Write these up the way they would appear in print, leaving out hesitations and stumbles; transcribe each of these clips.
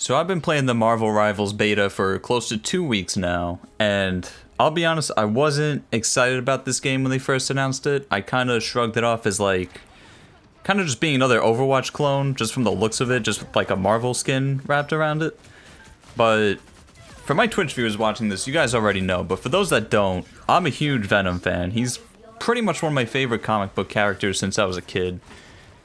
So I've been playing the Marvel Rivals beta for close to 2 weeks now, and I'll be honest, I wasn't excited about this game when they first announced it. I kind of shrugged it off as like, kind of just being another Overwatch clone, just from the looks of it, just with like a Marvel skin wrapped around it. But for my Twitch viewers watching this, you guys already know, but for those that don't, I'm a huge Venom fan. He's pretty much one of my favorite comic book characters since I was a kid.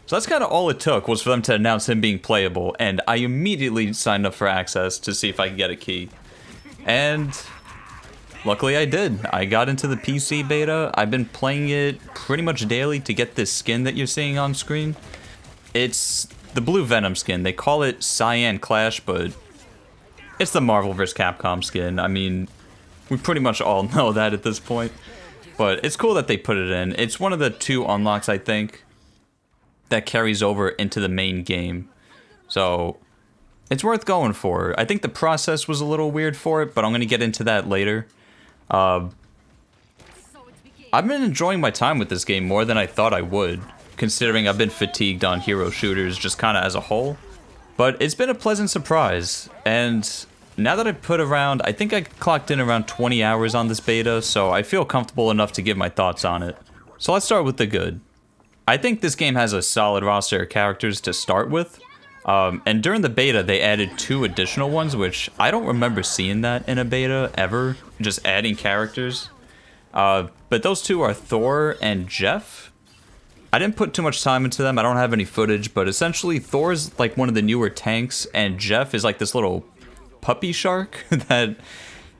So that's kind of all it took, was for them to announce him being playable, and I immediately signed up for access to see if I could get a key. And luckily I did. I got into the PC beta. I've been playing it pretty much daily to get this skin that you're seeing on screen. It's the blue Venom skin. They call it Cyan Clash, but it's the Marvel vs. Capcom skin. I mean, we pretty much all know that at this point. But it's cool that they put it in. It's one of the 2 unlocks, I think, that carries over into the main game. So it's worth going for. I think the process was a little weird for it, but I'm going to get into that later. I've been enjoying my time with this game more than I thought I would, considering I've been fatigued on hero shooters just kind of as a whole. But it's been a pleasant surprise, and now that I put around, I think I clocked in around 20 hours on this beta, so I feel comfortable enough to give my thoughts on it. So let's start with the good. I think this game has a solid roster of characters to start with, and during the beta they added 2 additional ones, which I don't remember seeing that in a beta ever, just adding characters. But those 2 are Thor and Jeff. I didn't put too much time into them, I don't have any footage, but essentially Thor's like one of the newer tanks, and Jeff is like this little puppy shark that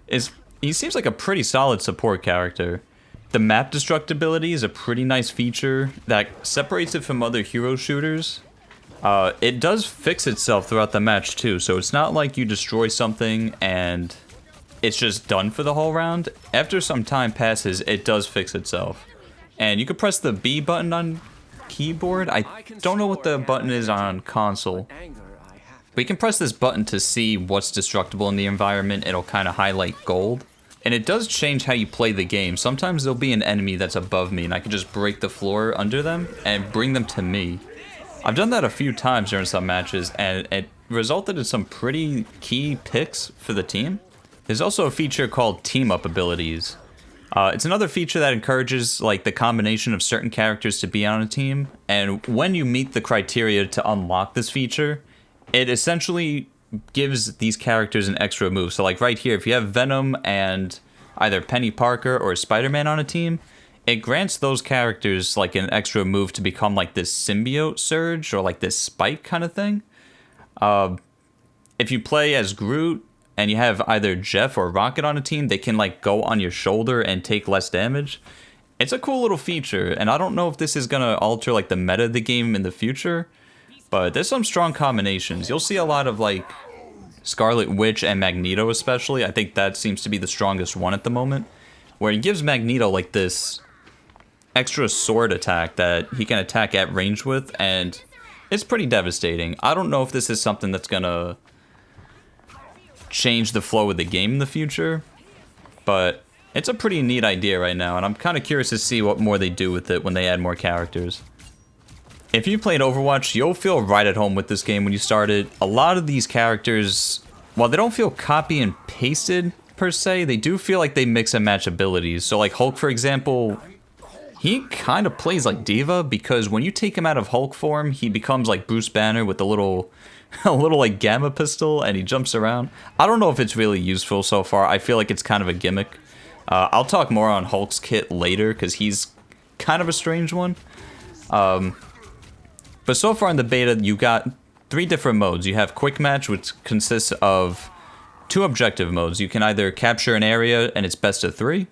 is, he seems like a pretty solid support character. The map destructibility is a pretty nice feature that separates it from other hero shooters. It does fix itself throughout the match too, so it's not like you destroy something and it's just done for the whole round. After some time passes, it does fix itself. And you can press the B button on keyboard. I don't know what the button is on console. But you can press this button to see what's destructible in the environment. It'll kind of highlight gold. And it does change how you play the game. Sometimes there'll be an enemy that's above me and I can just break the floor under them and bring them to me. I've done that a few times during some matches and it resulted in some pretty key picks for the team. There's also a feature called team up abilities. It's another feature that encourages like the combination of certain characters to be on a team, and when you meet the criteria to unlock this feature, it essentially gives these characters an extra move. So like right here, if you have Venom and either Penny Parker or Spider-Man on a team, it grants those characters like an extra move to become like this symbiote surge or like this spike kind of thing. If you play as Groot and you have either Jeff or Rocket on a team, they can like go on your shoulder and take less damage. It's a cool little feature, and I don't know if this is gonna alter like the meta of the game in the future, but there's some strong combinations. You'll see a lot of like Scarlet Witch and Magneto especially. I think that seems to be the strongest one at the moment, where he gives Magneto like this extra sword attack that he can attack at range with, and it's pretty devastating. I don't know if this is something that's gonna change the flow of the game in the future, but it's a pretty neat idea right now, and I'm kind of curious to see what more they do with it when they add more characters. If you played Overwatch, you'll feel right at home with this game when you start it. A lot of these characters, while they don't feel copy and pasted per se, they do feel like they mix and match abilities. So like Hulk, for example, he kind of plays like D.Va, because when you take him out of Hulk form, he becomes like Bruce Banner with a little like gamma pistol, and he jumps around. I don't know if it's really useful so far. I feel like it's kind of a gimmick. I'll talk more on Hulk's kit later, because he's kind of a strange one. But so far in the beta, you got 3 different modes. You have Quick Match, which consists of 2 objective modes. You can either capture an area and it's best of 3.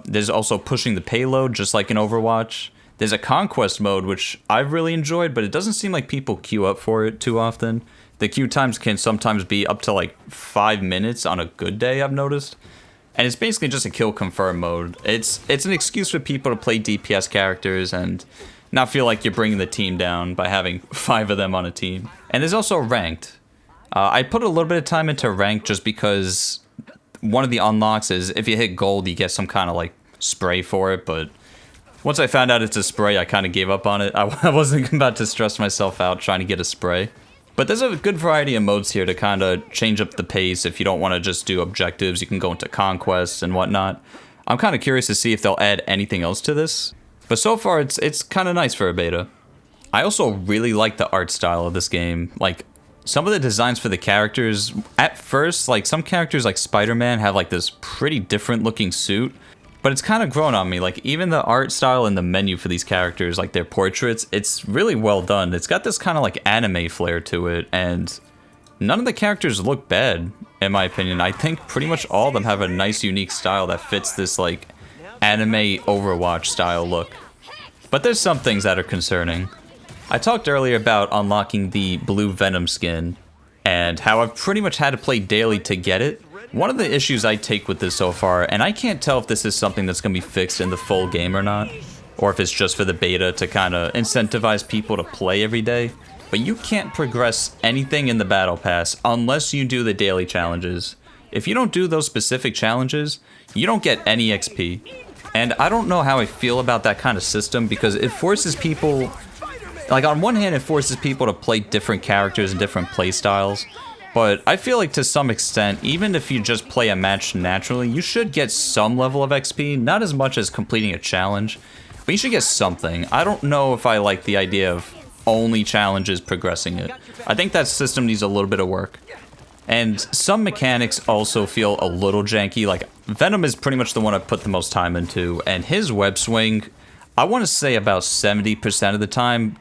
There's also Pushing the Payload, just like in Overwatch. There's a Conquest mode, which I've really enjoyed, but it doesn't seem like people queue up for it too often. The queue times can sometimes be up to like 5 minutes on a good day, I've noticed. And it's basically just a kill confirm mode. It's an excuse for people to play DPS characters and not feel like you're bringing the team down by having 5 of them on a team. And there's also Ranked. I put a little bit of time into Ranked just because one of the unlocks is if you hit gold, you get some kind of like spray for it, but once I found out it's a spray, I kind of gave up on it. I wasn't about to stress myself out trying to get a spray. But there's a good variety of modes here to kind of change up the pace. If you don't want to just do objectives, you can go into conquests and whatnot. I'm kind of curious to see if they'll add anything else to this. But so far, it's kind of nice for a beta. I also really like the art style of this game. Like, some of the designs for the characters, at first, like, some characters like Spider-Man have like this pretty different looking suit. But it's kind of grown on me. Like, even the art style and the menu for these characters, like their portraits, it's really well done. It's got this kind of like anime flair to it, and none of the characters look bad, in my opinion. I think pretty much all of them have a nice, unique style that fits this like anime Overwatch style look. But there's some things that are concerning. I talked earlier about unlocking the blue Venom skin, and how I've pretty much had to play daily to get it. One of the issues I take with this so far, and I can't tell if this is something that's going to be fixed in the full game or not, or if it's just for the beta to kind of incentivize people to play every day, but you can't progress anything in the Battle Pass unless you do the daily challenges. If you don't do those specific challenges, you don't get any XP. And I don't know how I feel about that kind of system, because it forces people, like, on one hand it forces people to play different characters and different play styles. But I feel like to some extent, even if you just play a match naturally, you should get some level of XP, not as much as completing a challenge, but you should get something. I don't know if I like the idea of only challenges progressing it. I think that system needs a little bit of work. And some mechanics also feel a little janky. Like, Venom is pretty much the one I put the most time into, and his web swing, I want to say about 70% of the time,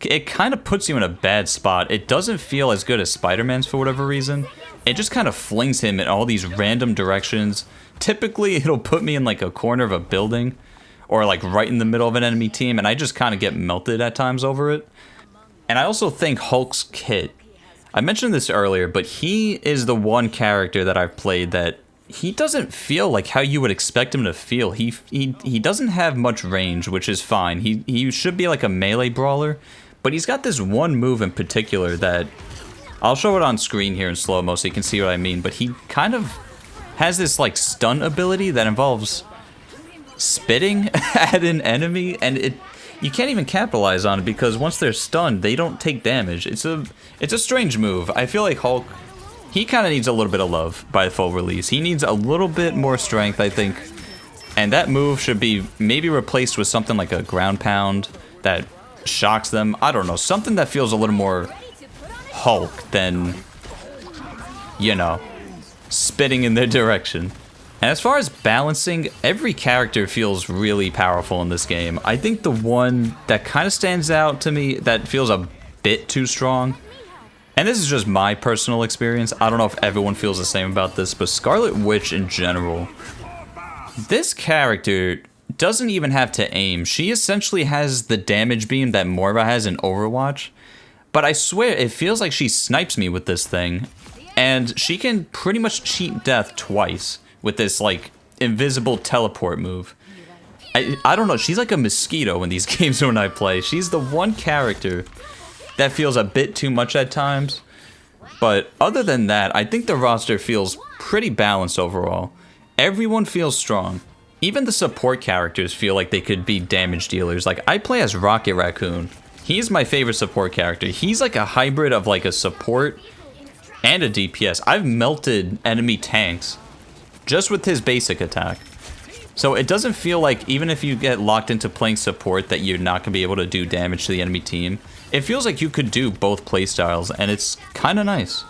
it kind of puts you in a bad spot. It doesn't feel as good as Spider-Man's for whatever reason. It just kind of flings him in all these random directions. Typically, it'll put me in like a corner of a building, or like right in the middle of an enemy team, and I just kind of get melted at times over it. And I also think Hulk's kit, I mentioned this earlier, but he is the one character that I've played that he doesn't feel like how you would expect him to feel. He doesn't have much range, which is fine. He should be like a melee brawler, but he's got this one move in particular that I'll show it on screen here in slow-mo so you can see what I mean, but he kind of has this like stun ability that involves spitting at an enemy, and you can't even capitalize on it because once they're stunned, they don't take damage. It's a strange move. I feel like Hulk, he kind of needs a little bit of love by full release. He needs a little bit more strength, I think. And that move should be maybe replaced with something like a ground pound that shocks them. I don't know, something that feels a little more Hulk than, you know, spitting in their direction. And as far as balancing, every character feels really powerful in this game. I think the one that kind of stands out to me that feels a bit too strong, and this is just my personal experience, I don't know if everyone feels the same about this, but Scarlet Witch in general, this character doesn't even have to aim. She essentially has the damage beam that Moira has in Overwatch, but I swear it feels like she snipes me with this thing, and she can pretty much cheat death twice with this like invisible teleport move. I don't know, she's like a mosquito in these games when I play. She's the one character that feels a bit too much at times. But other than that, I think the roster feels pretty balanced overall. Everyone feels strong. Even the support characters feel like they could be damage dealers. Like, I play as Rocket Raccoon. He's my favorite support character. He's like a hybrid of like a support and a DPS. I've melted enemy tanks just with his basic attack. So it doesn't feel like, even if you get locked into playing support, that you're not going to be able to do damage to the enemy team. It feels like you could do both playstyles, and it's kind of nice.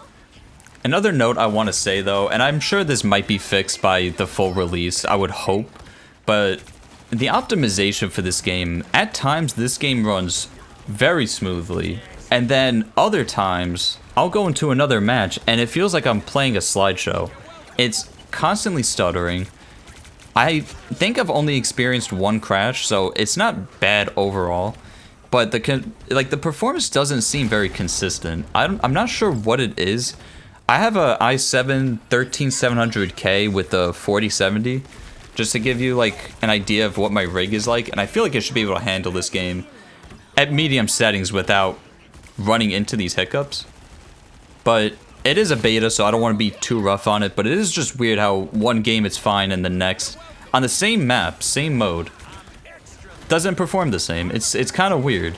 Another note I want to say though, and I'm sure this might be fixed by the full release, I would hope, but the optimization for this game, at times this game runs very smoothly, and then other times I'll go into another match and it feels like I'm playing a slideshow. It's constantly stuttering. I think I've only experienced one crash, so it's not bad overall, but the performance doesn't seem very consistent. I'm not sure what it is. I have a i7 13700K with a 4070, just to give you like an idea of what my rig is like, and I feel like it should be able to handle this game at medium settings without running into these hiccups. But it is a beta, so I don't want to be too rough on it, but it is just weird how one game it's fine and the next, on the same map, same mode, doesn't perform the same. It's kind of weird.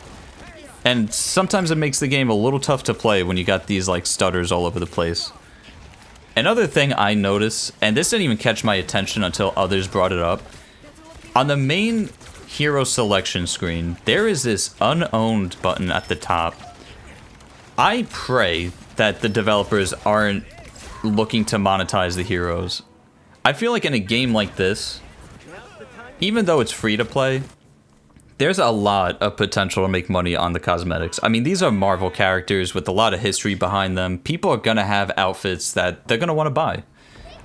And sometimes it makes the game a little tough to play when you got these like stutters all over the place. Another thing I noticed, and this didn't even catch my attention until others brought it up, on the main hero selection screen, there is this unowned button at the top. I pray that the developers aren't looking to monetize the heroes. I feel like in a game like this, even though it's free to play, there's a lot of potential to make money on the cosmetics. I mean, these are Marvel characters with a lot of history behind them. People are gonna have outfits that they're gonna want to buy.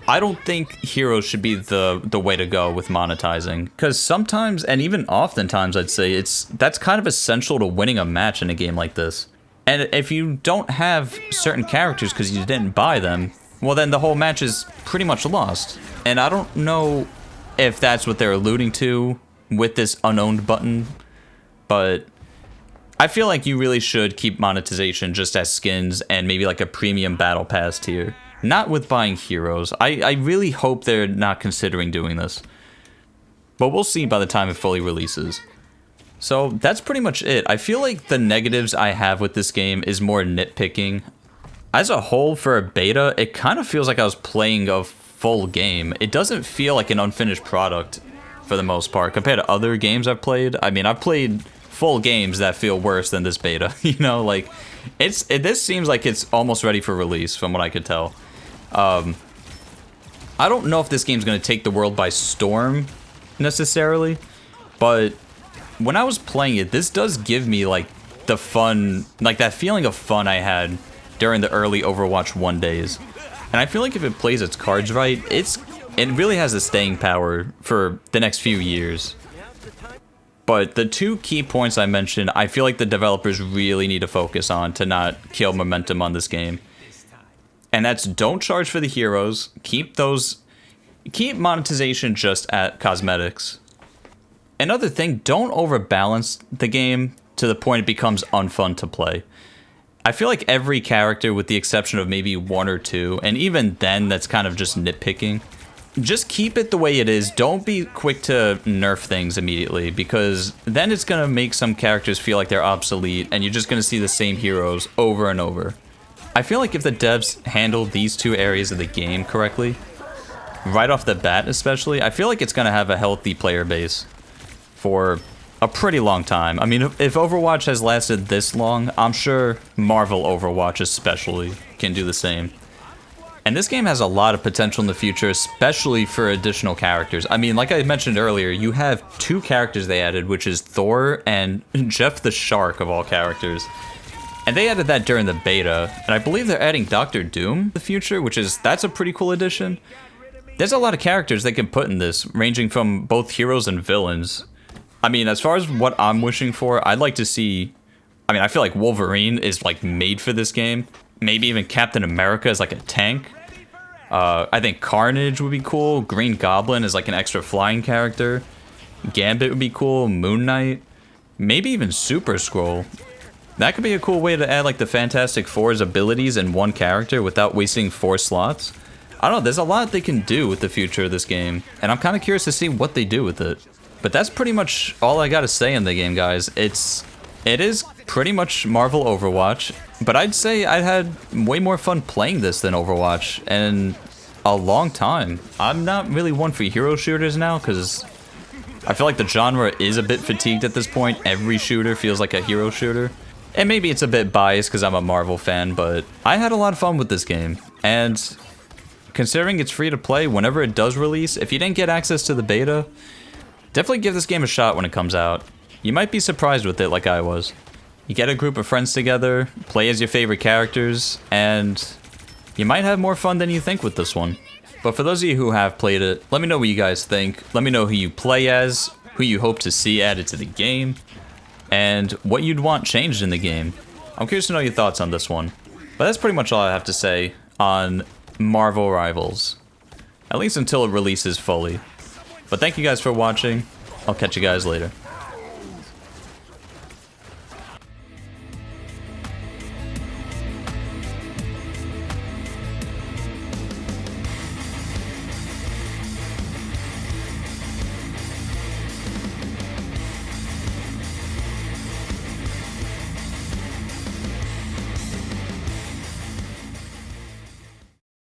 I don't think heroes should be the way to go with monetizing, because sometimes, and even oftentimes I'd say, that's kind of essential to winning a match in a game like this. And if you don't have certain characters because you didn't buy them, well then the whole match is pretty much lost. And I don't know if that's what they're alluding to with this unowned button, but I feel like you really should keep monetization just as skins and maybe like a premium battle pass tier. Not with buying heroes. I really hope they're not considering doing this. But we'll see by the time it fully releases. So that's pretty much it. I feel like the negatives I have with this game is more nitpicking. As a whole, for a beta, it kind of feels like I was playing a full game. It doesn't feel like an unfinished product for the most part compared to other games I've played. I mean, I've played full games that feel worse than this beta. You know, like this seems like it's almost ready for release from what I could tell. I don't know if this game's going to take the world by storm necessarily, but when I was playing it, this does give me like the fun, like that feeling of fun I had during the early Overwatch 1 days. And I feel like if it plays its cards right, it really has the staying power for the next few years. But the two key points I mentioned, I feel like the developers really need to focus on to not kill momentum on this game. And that's, don't charge for the heroes, keep monetization just at cosmetics. Another thing, don't overbalance the game to the point it becomes unfun to play. I feel like every character, with the exception of maybe one or two, and even then that's kind of just nitpicking, just keep it the way it is. Don't be quick to nerf things immediately, because then it's going to make some characters feel like they're obsolete, and you're just going to see the same heroes over and over. I feel like if the devs handle these two areas of the game correctly, right off the bat especially, I feel like it's going to have a healthy player base for a pretty long time. I mean, if Overwatch has lasted this long, I'm sure Marvel Overwatch especially can do the same. And this game has a lot of potential in the future, especially for additional characters. I mean, like I mentioned earlier, you have two characters they added, which is Thor and Jeff the Shark, of all characters. And they added that during the beta, and I believe they're adding Doctor Doom in the future, that's a pretty cool addition. There's a lot of characters they can put in this, ranging from both heroes and villains. I mean, as far as what I'm wishing for, I'd like to see... I mean, I feel like Wolverine is, like, made for this game. Maybe even Captain America is, like, a tank. I think Carnage would be cool. Green Goblin is, like, an extra flying character. Gambit would be cool. Moon Knight. Maybe even Super Skrull. That could be a cool way to add, like, the Fantastic Four's abilities in one character without wasting 4 slots. I don't know, there's a lot they can do with the future of this game, and I'm kind of curious to see what they do with it. But that's pretty much all I gotta say in the game, guys. It is pretty much Marvel Overwatch, but I'd say I had way more fun playing this than Overwatch in a long time. I'm not really one for hero shooters now, because I feel like the genre is a bit fatigued at this point. Every shooter feels like a hero shooter. And maybe it's a bit biased because I'm a Marvel fan, but I had a lot of fun with this game. And considering it's free to play whenever it does release, if you didn't get access to the beta, definitely give this game a shot when it comes out. You might be surprised with it like I was. You get a group of friends together, play as your favorite characters, and you might have more fun than you think with this one. But for those of you who have played it, let me know what you guys think. Let me know who you play as, who you hope to see added to the game, and what you'd want changed in the game. I'm curious to know your thoughts on this one. But that's pretty much all I have to say on Marvel Rivals. At least until it releases fully. But thank you guys for watching. I'll catch you guys later.